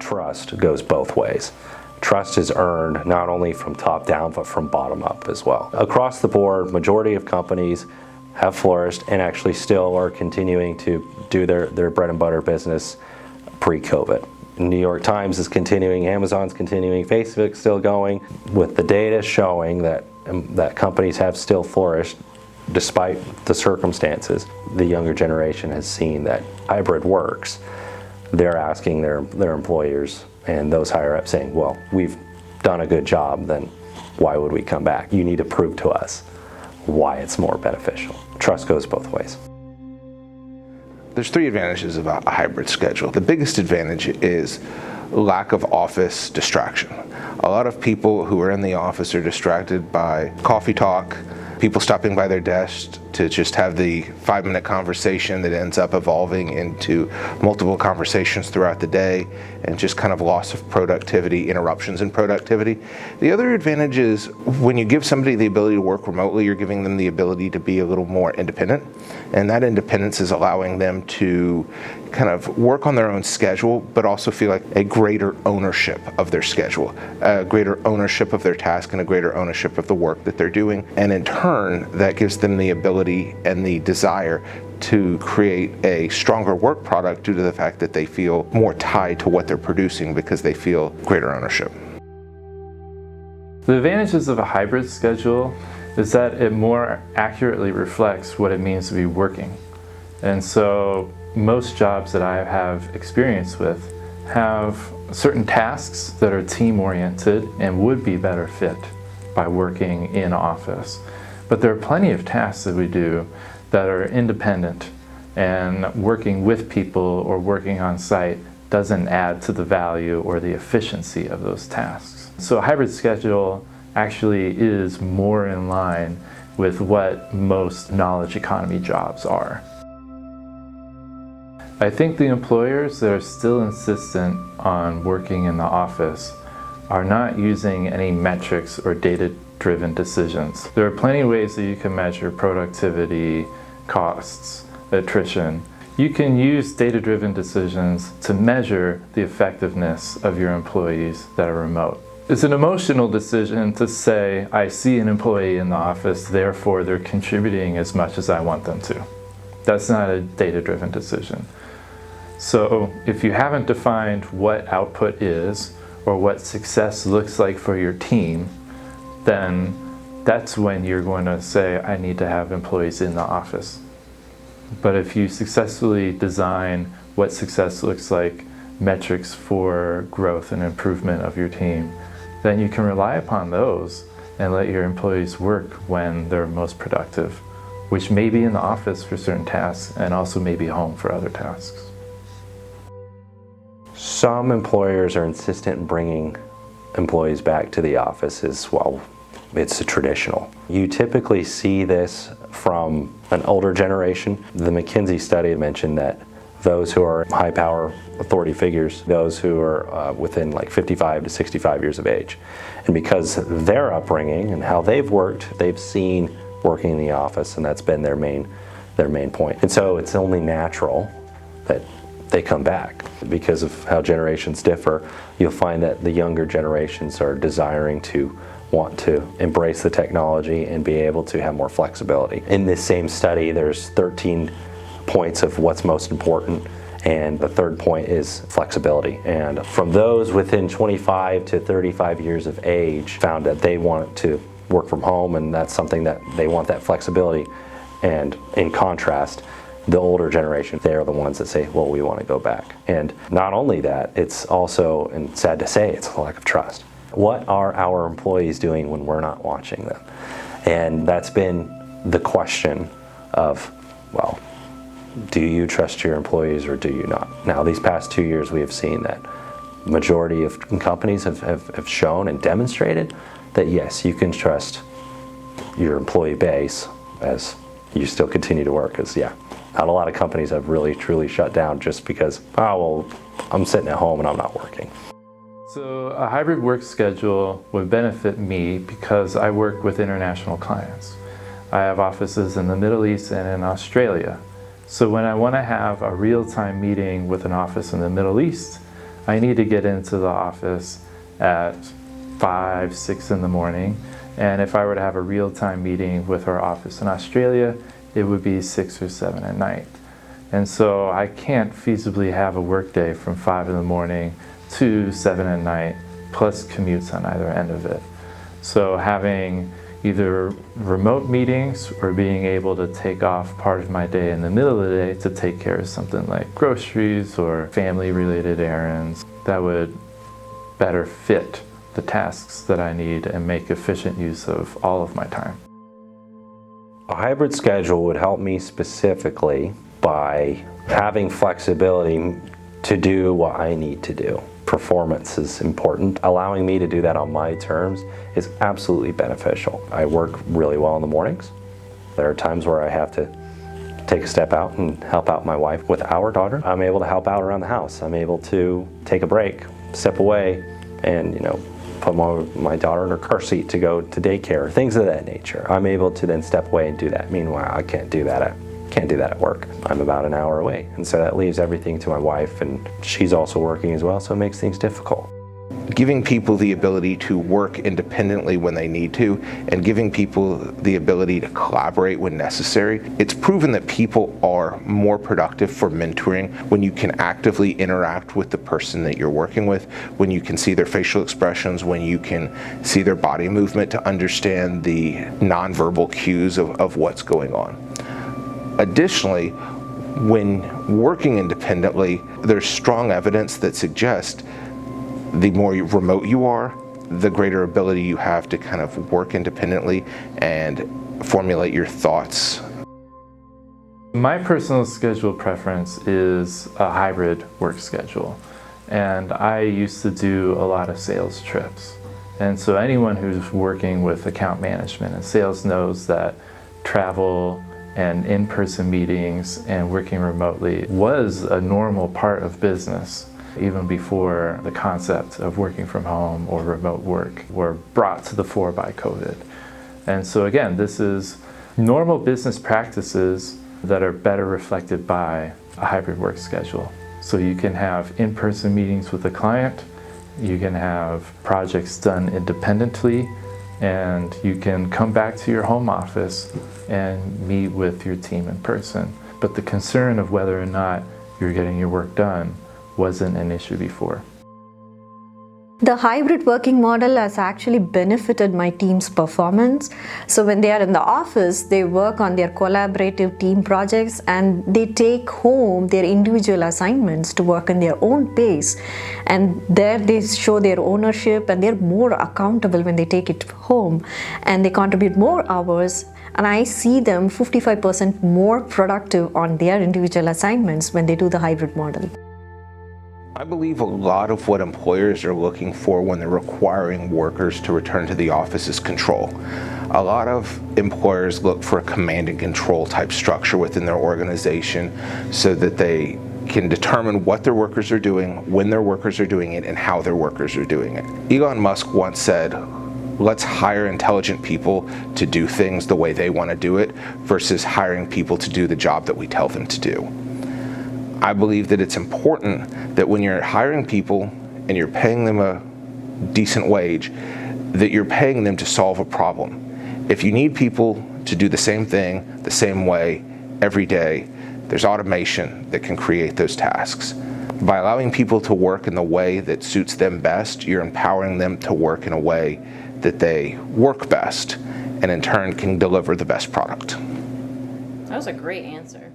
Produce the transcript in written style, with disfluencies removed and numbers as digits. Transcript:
trust goes both ways. Trust is earned not only from top down, but from bottom up as well. Across the board, majority of companies have flourished and actually still are continuing to do their bread and butter business pre-COVID. New York Times is continuing, Amazon's continuing, Facebook's still going, with the data showing that companies have still flourished despite the circumstances. The younger generation has seen that hybrid works. They're asking their employers and those higher up saying, well, we've done a good job, then why would we come back? You need to prove to us why it's more beneficial. Trust goes both ways. There's three advantages about a hybrid schedule. The biggest advantage is lack of office distraction. A lot of people who are in the office are distracted by coffee talk, people stopping by their desk to just have the 5-minute conversation that ends up evolving into multiple conversations throughout the day, and just kind of loss of productivity, interruptions in productivity. The other advantage is when you give somebody the ability to work remotely, you're giving them the ability to be a little more independent, and that independence is allowing them to kind of work on their own schedule, but also feel like a greater ownership of their schedule, a greater ownership of their task, and a greater ownership of the work that they're doing. And in turn, that gives them the ability and the desire to create a stronger work product due to the fact that they feel more tied to what they're producing because they feel greater ownership. The advantages of a hybrid schedule is that it more accurately reflects what it means to be working. And so most jobs that I have experience with have certain tasks that are team-oriented and would be better fit by working in office. But there are plenty of tasks that we do that are independent, and working with people or working on site doesn't add to the value or the efficiency of those tasks. So a hybrid schedule actually is more in line with what most knowledge economy jobs are. I think the employers that are still insistent on working in the office are not using any metrics or data-driven decisions. There are plenty of ways that you can measure productivity, costs, attrition. You can use data-driven decisions to measure the effectiveness of your employees that are remote. It's an emotional decision to say, I see an employee in the office, therefore they're contributing as much as I want them to. That's not a data-driven decision. So if you haven't defined what output is or what success looks like for your team, then that's when you're going to say, I need to have employees in the office. But if you successfully design what success looks like, metrics for growth and improvement of your team, then you can rely upon those and let your employees work when they're most productive, which may be in the office for certain tasks and also may be home for other tasks. Some employers are insistent in bringing employees back to the office as well. It's a traditional. You typically see this from an older generation. The McKinsey study mentioned that those who are high power authority figures, those who are within like 55 to 65 years of age. And because their upbringing and how they've worked, they've seen working in the office, and that's been their main point. And so it's only natural that they come back. Because of how generations differ, you'll find that the younger generations are desiring to want to embrace the technology and be able to have more flexibility. In this same study, there's 13 points of what's most important, and the third point is flexibility. And from those within 25 to 35 years of age found that they want to work from home, and that's something that they want, that flexibility. And in contrast, the older generation, they're the ones that say, well, we want to go back. And not only that, it's also, and sad to say, it's a lack of trust. What are our employees doing when we're not watching them? And that's been the question of, well, do you trust your employees or do you not? Now, these past 2 years, we have seen that majority of companies have shown and demonstrated that yes, you can trust your employee base as you still continue to work. Because yeah, not a lot of companies have really truly shut down just because, oh, well, I'm sitting at home and I'm not working. So a hybrid work schedule would benefit me because I work with international clients. I have offices in the Middle East and in Australia. So when I want to have a real-time meeting with an office in the Middle East, I need to get into the office at 5, 6 in the morning. And if I were to have a real-time meeting with our office in Australia, it would be 6 or 7 at night. And so I can't feasibly have a workday from 5 in the morning to 7 at night, plus commutes on either end of it. So having either remote meetings or being able to take off part of my day in the middle of the day to take care of something like groceries or family-related errands, that would better fit the tasks that I need and make efficient use of all of my time. A hybrid schedule would help me specifically by having flexibility to do what I need to do. Performance is important. Allowing me to do that on my terms is absolutely beneficial. I work really well in the mornings. There are times where I have to take a step out and help out my wife with our daughter. I'm able to help out around the house. I'm able to take a break, step away, and put my daughter in her car seat to go to daycare, things of that nature. I'm able to then step away and do that. Meanwhile, I can't do that at work. I'm about an hour away, and so that leaves everything to my wife, and she's also working as well, so it makes things difficult. Giving people the ability to work independently when they need to, and giving people the ability to collaborate when necessary. It's proven that people are more productive for mentoring when you can actively interact with the person that you're working with, when you can see their facial expressions, when you can see their body movement to understand the nonverbal cues of what's going on. Additionally, when working independently, there's strong evidence that suggests the more remote you are, the greater ability you have to kind of work independently and formulate your thoughts. My personal schedule preference is a hybrid work schedule. And I used to do a lot of sales trips. And so anyone who's working with account management and sales knows that travel and in-person meetings and working remotely was a normal part of business, even before the concept of working from home or remote work were brought to the fore by COVID. And so again, this is normal business practices that are better reflected by a hybrid work schedule. So you can have in-person meetings with a client, you can have projects done independently, and you can come back to your home office and meet with your team in person. But the concern of whether or not you're getting your work done wasn't an issue before. The hybrid working model has actually benefited my team's performance. So when they are in the office, they work on their collaborative team projects and they take home their individual assignments to work in their own pace. And there they show their ownership and they're more accountable when they take it home, and they contribute more hours. And I see them 55% more productive on their individual assignments when they do the hybrid model. I believe a lot of what employers are looking for when they're requiring workers to return to the office is control. A lot of employers look for a command and control type structure within their organization so that they can determine what their workers are doing, when their workers are doing it, and how their workers are doing it. Elon Musk once said, let's hire intelligent people to do things the way they want to do it versus hiring people to do the job that we tell them to do. I believe that it's important that when you're hiring people and you're paying them a decent wage, that you're paying them to solve a problem. If you need people to do the same thing, the same way, every day, there's automation that can create those tasks. By allowing people to work in the way that suits them best, you're empowering them to work in a way that they work best, and in turn can deliver the best product. That was a great answer.